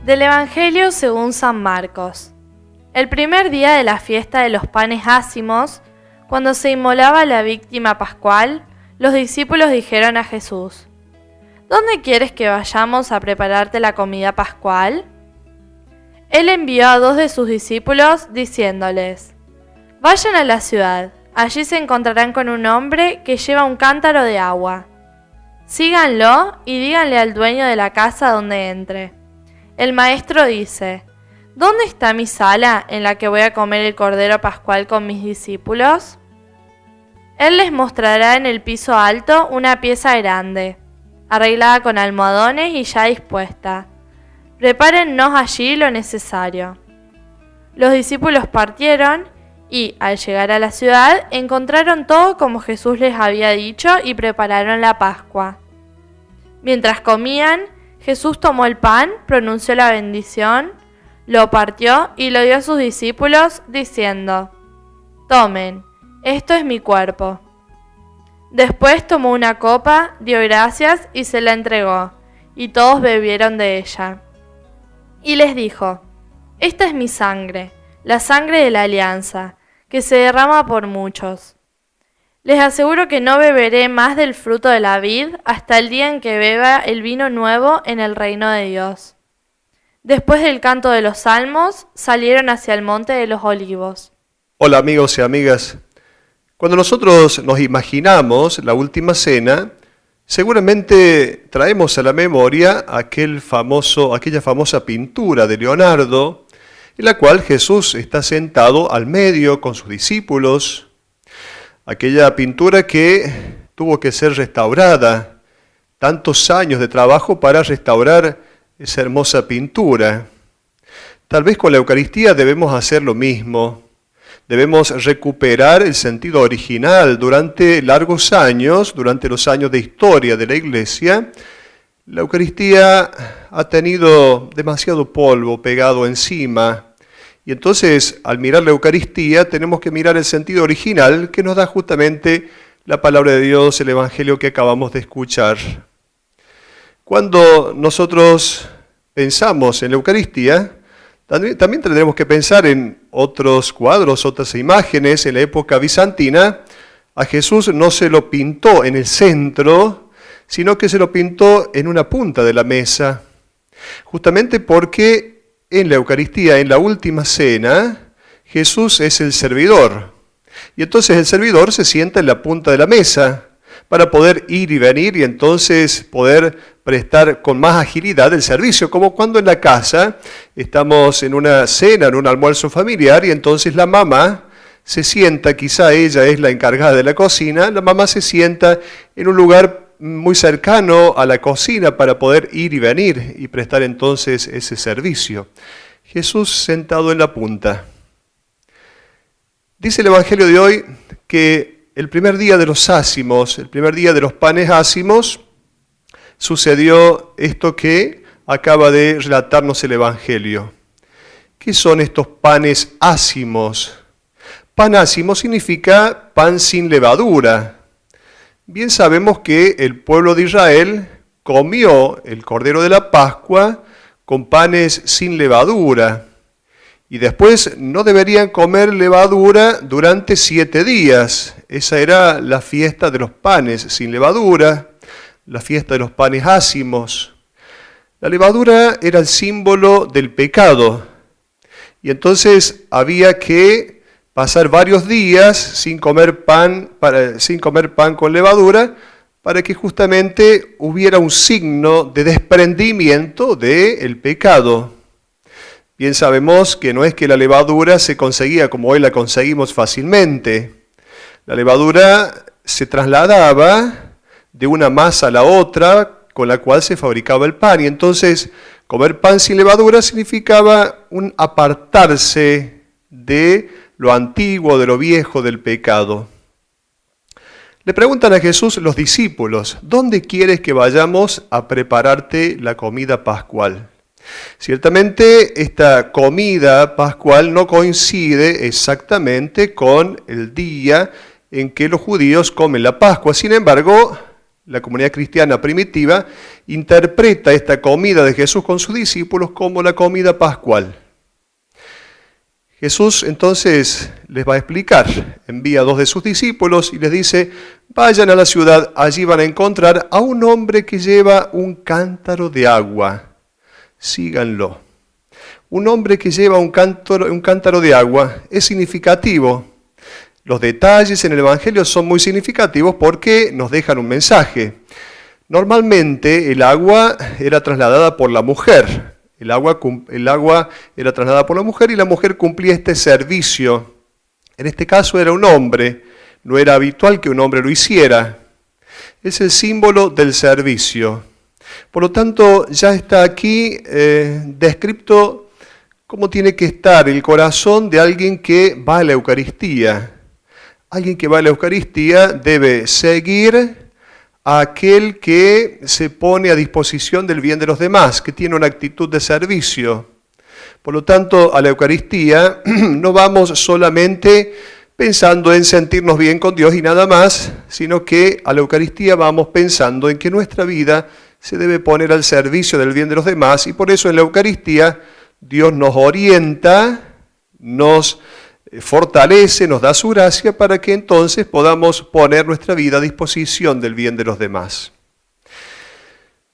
Del Evangelio según San Marcos. El primer día de la fiesta de los panes ácimos, cuando se inmolaba la víctima pascual, los discípulos dijeron a Jesús: ¿Dónde quieres que vayamos a prepararte la comida pascual? Él envió a 2 de sus discípulos diciéndoles: Vayan a la ciudad, allí se encontrarán con un hombre que lleva un cántaro de agua. Síganlo y díganle al dueño de la casa donde entre: El maestro dice: ¿Dónde está mi sala en la que voy a comer el cordero pascual con mis discípulos? Él les mostrará en el piso alto una pieza grande, arreglada con almohadones y ya dispuesta. Prepárennos allí lo necesario. Los discípulos partieron y, al llegar a la ciudad, encontraron todo como Jesús les había dicho y prepararon la Pascua. Mientras comían, Jesús tomó el pan, pronunció la bendición, lo partió y lo dio a sus discípulos, diciendo: Tomen, esto es mi cuerpo. Después tomó una copa, dio gracias y se la entregó, y todos bebieron de ella. Y les dijo: Esta es mi sangre, la sangre de la alianza, que se derrama por muchos. Les aseguro que no beberé más del fruto de la vid hasta el día en que beba el vino nuevo en el reino de Dios. Después del canto de los salmos, salieron hacia el monte de los olivos. Hola amigos y amigas. Cuando nosotros nos imaginamos la última cena, seguramente traemos a la memoria aquella famosa pintura de Leonardo, en la cual Jesús está sentado al medio con sus discípulos. Aquella pintura que tuvo que ser restaurada, tantos años de trabajo para restaurar esa hermosa pintura. Tal vez con la Eucaristía debemos hacer lo mismo. Debemos recuperar el sentido original. Durante largos años, durante los años de historia de la Iglesia, la Eucaristía ha tenido demasiado polvo pegado encima. Y entonces, al mirar la Eucaristía, tenemos que mirar el sentido original que nos da justamente la palabra de Dios, el Evangelio que acabamos de escuchar. Cuando nosotros pensamos en la Eucaristía, también tendremos que pensar en otros cuadros, otras imágenes. En la época bizantina, a Jesús no se lo pintó en el centro, sino que se lo pintó en una punta de la mesa, justamente porque en la Eucaristía, en la última cena, Jesús es el servidor. Y entonces el servidor se sienta en la punta de la mesa para poder ir y venir y entonces poder prestar con más agilidad el servicio, como cuando en la casa estamos en una cena, en un almuerzo familiar, y entonces la mamá se sienta, quizá ella es la encargada de la cocina, la mamá se sienta en un lugar muy cercano a la cocina para poder ir y venir y prestar entonces ese servicio. Jesús sentado en la punta. Dice el Evangelio de hoy que el primer día de los ácimos, el primer día de los panes ácimos, sucedió esto que acaba de relatarnos el Evangelio. ¿Qué son estos panes ácimos? Pan ácimo significa pan sin levadura. Bien sabemos que el pueblo de Israel comió el cordero de la Pascua con panes sin levadura. Y después no deberían comer levadura durante 7 días. Esa era la fiesta de los panes sin levadura, la fiesta de los panes ácimos. La levadura era el símbolo del pecado. Y entonces había que pasar varios días sin comer pan con levadura, para que justamente hubiera un signo de desprendimiento del pecado. Bien sabemos que no es que la levadura se conseguía como hoy la conseguimos fácilmente. La levadura se trasladaba de una masa a la otra con la cual se fabricaba el pan. Y entonces comer pan sin levadura significaba un apartarse de lo antiguo, de lo viejo, del pecado. Le preguntan a Jesús los discípulos: ¿dónde quieres que vayamos a prepararte la comida pascual? Ciertamente esta comida pascual no coincide exactamente con el día en que los judíos comen la Pascua. Sin embargo, La comunidad cristiana primitiva interpreta esta comida de Jesús con sus discípulos como la comida pascual. Jesús entonces les va a explicar, envía a 2 de sus discípulos y les dice, vayan a la ciudad, allí van a encontrar a un hombre que lleva un cántaro de agua, síganlo. Un hombre que lleva un cántaro de agua es significativo. Los detalles en el Evangelio son muy significativos porque nos dejan un mensaje. Normalmente el agua era trasladada por la mujer. El agua era trasladada por la mujer y la mujer cumplía este servicio. En este caso era un hombre, no era habitual que un hombre lo hiciera. Es el símbolo del servicio. Por lo tanto, ya está aquí descrito cómo tiene que estar el corazón de alguien que va a la Eucaristía. Alguien que va a la Eucaristía debe seguir a aquel que se pone a disposición del bien de los demás, que tiene una actitud de servicio. Por lo tanto, a la Eucaristía no vamos solamente pensando en sentirnos bien con Dios y nada más, sino que a la Eucaristía vamos pensando en que nuestra vida se debe poner al servicio del bien de los demás, y por eso en la Eucaristía Dios nos orienta, nos fortalece, nos da su gracia para que entonces podamos poner nuestra vida a disposición del bien de los demás.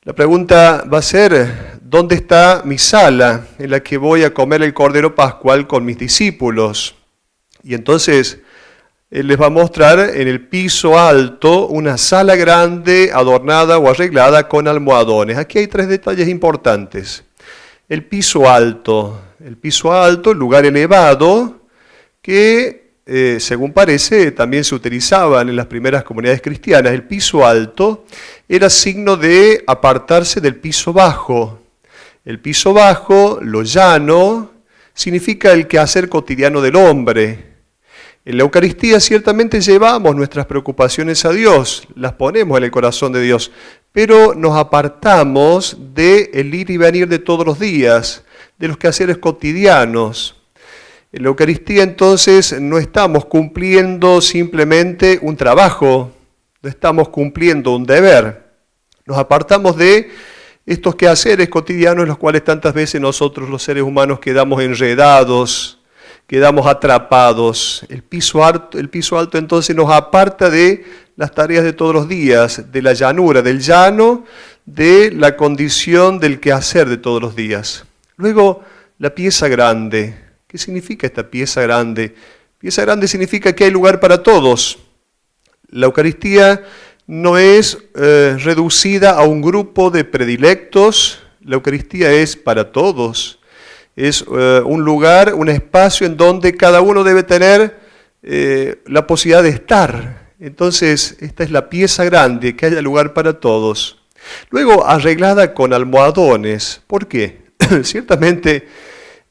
La pregunta va a ser, ¿dónde está mi sala en la que voy a comer el Cordero Pascual con mis discípulos? Y entonces Él les va a mostrar en el piso alto una sala grande, adornada o arreglada con almohadones. Aquí hay 3 detalles importantes. El piso alto, lugar elevado, que según parece también se utilizaban en las primeras comunidades cristianas. El piso alto era signo de apartarse del piso bajo. El piso bajo, lo llano, significa el quehacer cotidiano del hombre. En la Eucaristía ciertamente llevamos nuestras preocupaciones a Dios, las ponemos en el corazón de Dios, pero nos apartamos del ir y venir de todos los días, de los quehaceres cotidianos. En la Eucaristía entonces no estamos cumpliendo simplemente un trabajo, no estamos cumpliendo un deber. Nos apartamos de estos quehaceres cotidianos en los cuales tantas veces nosotros los seres humanos quedamos enredados, quedamos atrapados. El piso alto entonces nos aparta de las tareas de todos los días, de la llanura, del llano, de la condición del quehacer de todos los días. Luego, la pieza grande. ¿Qué significa esta pieza grande? Pieza grande significa que hay lugar para todos. La Eucaristía no es reducida a un grupo de predilectos, la Eucaristía es para todos. Es un lugar, un espacio en donde cada uno debe tener la posibilidad de estar. Entonces, esta es la pieza grande, que haya lugar para todos. Luego, arreglada con almohadones. ¿Por qué? Ciertamente,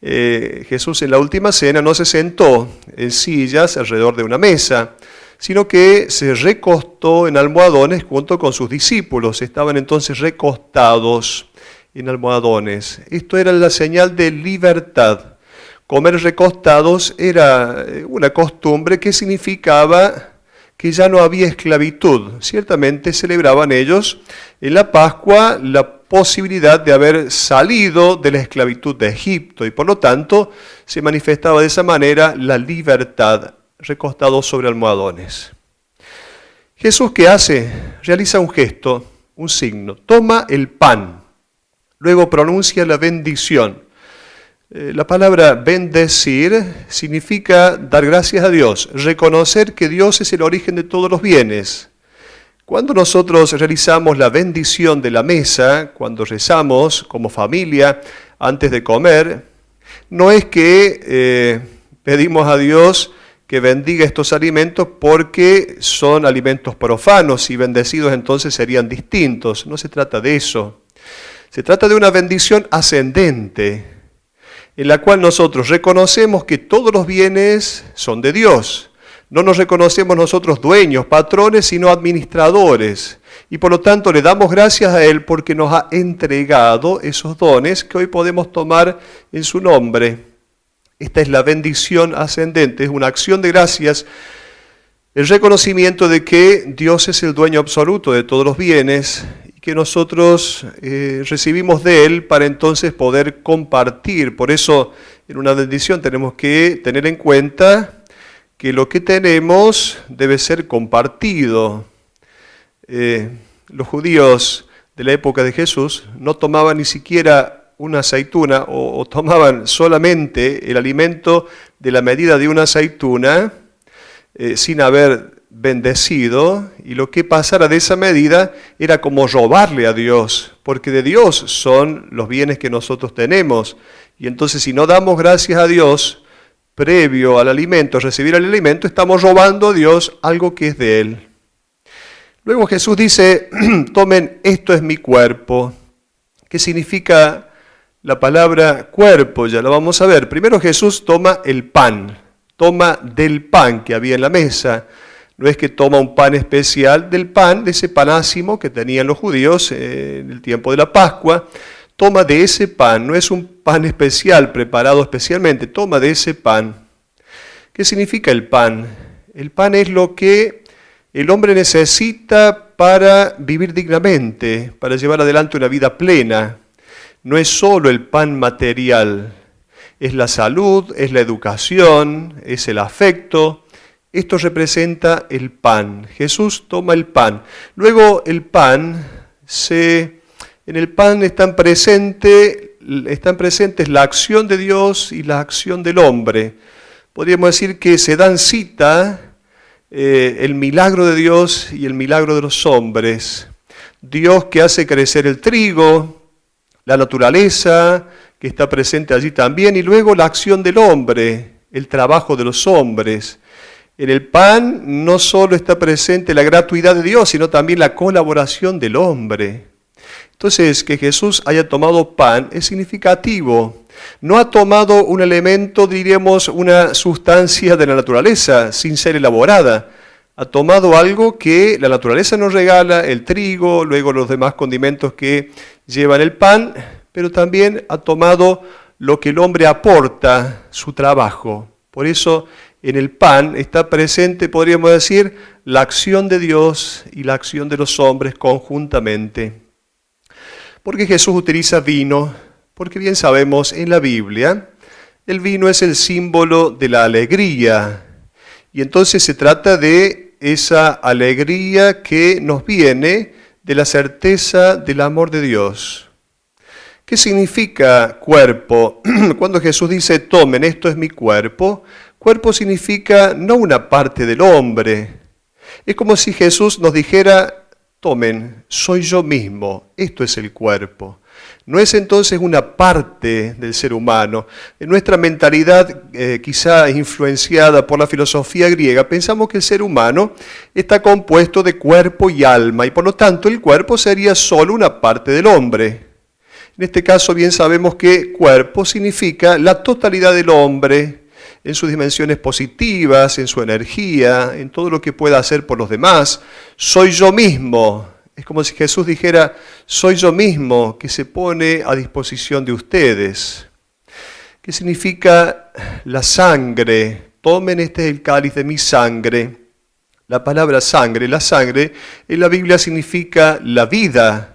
Jesús en la última cena no se sentó en sillas alrededor de una mesa, sino que se recostó en almohadones junto con sus discípulos. Estaban entonces recostados en almohadones. Esto era la señal de libertad. Comer recostados era una costumbre que significaba que ya no había esclavitud. Ciertamente celebraban ellos en la Pascua la posibilidad de haber salido de la esclavitud de Egipto y por lo tanto se manifestaba de esa manera la libertad, recostados sobre almohadones. Jesús, ¿qué hace? Realiza un gesto, un signo. Toma el pan, luego pronuncia la bendición. La palabra bendecir significa dar gracias a Dios, reconocer que Dios es el origen de todos los bienes. Cuando nosotros realizamos la bendición de la mesa, cuando rezamos como familia antes de comer, no es que pedimos a Dios que bendiga estos alimentos porque son alimentos profanos y bendecidos entonces serían distintos. No se trata de eso. Se trata de una bendición ascendente, en la cual nosotros reconocemos que todos los bienes son de Dios. No nos reconocemos nosotros dueños, patrones, sino administradores. Y por lo tanto le damos gracias a Él porque nos ha entregado esos dones que hoy podemos tomar en su nombre. Esta es la bendición ascendente, es una acción de gracias El reconocimiento de que Dios es el dueño absoluto de todos los bienes y que nosotros recibimos de Él para entonces poder compartir. Por eso, en una bendición tenemos que tener en cuenta que lo que tenemos debe ser compartido. Los judíos de la época de Jesús no tomaban ni siquiera una aceituna o tomaban solamente el alimento de la medida de una aceituna sin haber bendecido, y lo que pasara de esa medida era como robarle a Dios, porque de Dios son los bienes que nosotros tenemos. Y entonces si no damos gracias a Dios previo al alimento, recibir el alimento, estamos robando a Dios algo que es de Él. Luego Jesús dice, tomen, esto es mi cuerpo. ¿Qué significa la palabra cuerpo? Ya lo vamos a ver. Primero Jesús toma el pan, toma del pan que había en la mesa. No es que toma un pan especial del pan, de ese pan ácimo que tenían los judíos en el tiempo de la Pascua. Toma de ese pan, no es un pan especial, preparado especialmente, toma de ese pan. ¿Qué significa el pan? El pan es lo que el hombre necesita para vivir dignamente, para llevar adelante una vida plena. No es solo el pan material, es la salud, es la educación, es el afecto. Esto representa el pan. Jesús toma el pan. Luego el pan, en el pan están presentes la acción de Dios y la acción del hombre. Podríamos decir que se dan cita el milagro de Dios y el milagro de los hombres. Dios que hace crecer el trigo, la naturaleza que está presente allí también, y luego la acción del hombre, el trabajo de los hombres. En el pan no solo está presente la gratuidad de Dios, sino también la colaboración del hombre. Entonces, que Jesús haya tomado pan es significativo. No ha tomado un elemento, diríamos, una sustancia de la naturaleza sin ser elaborada. Ha tomado algo que la naturaleza nos regala, el trigo, luego los demás condimentos que llevan el pan, pero también ha tomado lo que el hombre aporta, su trabajo. Por eso en el pan está presente, podríamos decir, la acción de Dios y la acción de los hombres conjuntamente. ¿Por qué Jesús utiliza vino? Porque bien sabemos en la Biblia, el vino es el símbolo de la alegría. Y entonces se trata de esa alegría que nos viene de la certeza del amor de Dios. ¿Qué significa cuerpo? Cuando Jesús dice, tomen, esto es mi cuerpo, cuerpo significa no una parte del hombre. Es como si Jesús nos dijera, tomen, soy yo mismo, esto es el cuerpo. No es entonces una parte del ser humano. En nuestra mentalidad, quizá influenciada por la filosofía griega, pensamos que el ser humano está compuesto de cuerpo y alma, y por lo tanto el cuerpo sería solo una parte del hombre. En este caso bien sabemos que cuerpo significa la totalidad del hombre, en sus dimensiones positivas, en su energía, en todo lo que pueda hacer por los demás. Soy yo mismo. Es como si Jesús dijera, soy yo mismo que se pone a disposición de ustedes. ¿Qué significa la sangre? Tomen, este es el cáliz de mi sangre. La palabra sangre, la sangre en la Biblia significa la vida.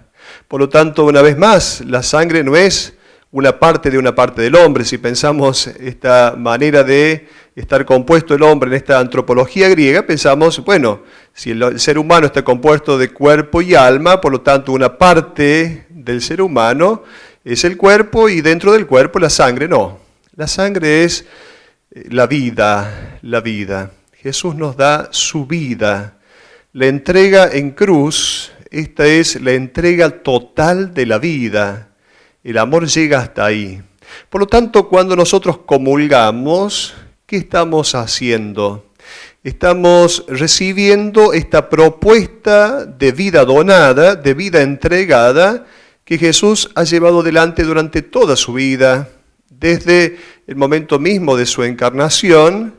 Por lo tanto, una vez más, la sangre no es una parte del hombre. Si pensamos esta manera de estar compuesto el hombre en esta antropología griega, pensamos, bueno, si el ser humano está compuesto de cuerpo y alma, por lo tanto una parte del ser humano es el cuerpo y dentro del cuerpo la sangre no. La sangre es la vida, la vida. Jesús nos da su vida, la entrega en cruz. Esta es la entrega total de la vida. El amor llega hasta ahí. Por lo tanto, cuando nosotros comulgamos, ¿qué estamos haciendo? Estamos recibiendo esta propuesta de vida donada, de vida entregada, que Jesús ha llevado adelante durante toda su vida, desde el momento mismo de su encarnación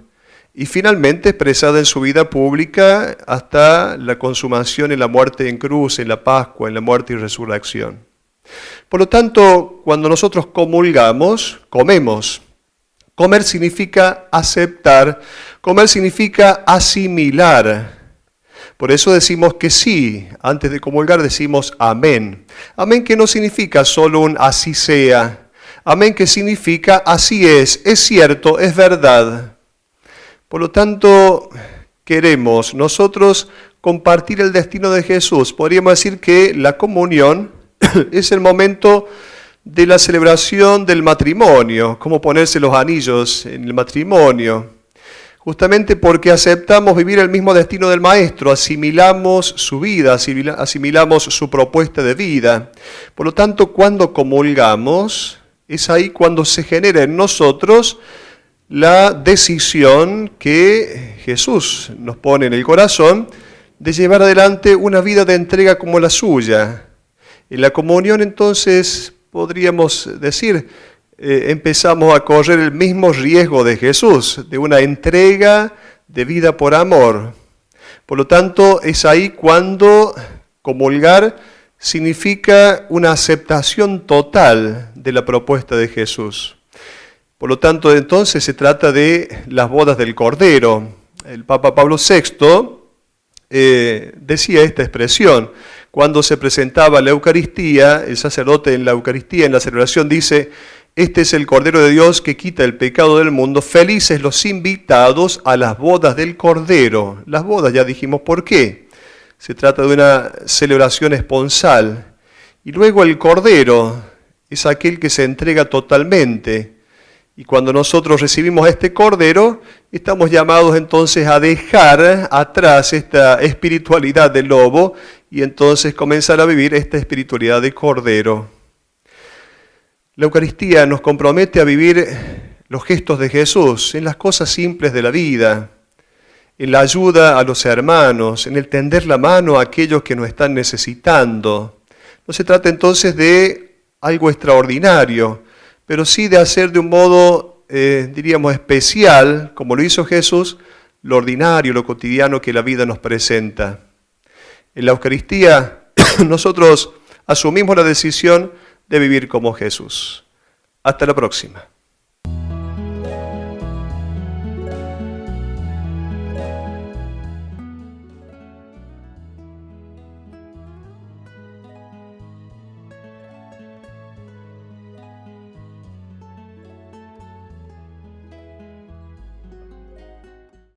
y finalmente expresada en su vida pública hasta la consumación en la muerte en cruz, en la Pascua, en la muerte y resurrección. Por lo tanto, cuando nosotros comulgamos, comemos Comer significa aceptar, comer significa asimilar. Por eso decimos que sí, antes de comulgar decimos amén. Amén que no significa solo un así sea. Amén que significa así es cierto, es verdad. Por lo tanto, queremos nosotros compartir el destino de Jesús. Podríamos decir que la comunión es el momento de la celebración del matrimonio, como ponerse los anillos en el matrimonio. Justamente porque aceptamos vivir el mismo destino del Maestro, asimilamos su vida, asimilamos su propuesta de vida. Por lo tanto, cuando comulgamos, es ahí cuando se genera en nosotros la decisión que Jesús nos pone en el corazón de llevar adelante una vida de entrega como la suya. En la comunión, entonces, podríamos decir, empezamos a correr el mismo riesgo de Jesús, de una entrega de vida por amor. Por lo tanto, es ahí cuando comulgar significa una aceptación total de la propuesta de Jesús. Por lo tanto, entonces se trata de las bodas del Cordero. El Papa Pablo VI decía esta expresión. Cuando se presentaba la Eucaristía, el sacerdote en la Eucaristía, en la celebración, dice: este es el Cordero de Dios que quita el pecado del mundo. Felices los invitados a las bodas del Cordero. Las bodas, ya dijimos por qué. Se trata de una celebración esponsal. Y luego el Cordero es aquel que se entrega totalmente. Y cuando nosotros recibimos a este Cordero, estamos llamados entonces a dejar atrás esta espiritualidad del lobo y entonces comenzar a vivir esta espiritualidad de Cordero. La Eucaristía nos compromete a vivir los gestos de Jesús en las cosas simples de la vida, en la ayuda a los hermanos, en el tender la mano a aquellos que nos están necesitando. No se trata entonces de algo extraordinario, pero sí de hacer de un modo, diríamos, especial, como lo hizo Jesús, lo ordinario, lo cotidiano que la vida nos presenta. En la Eucaristía nosotros asumimos la decisión de vivir como Jesús. Hasta la próxima.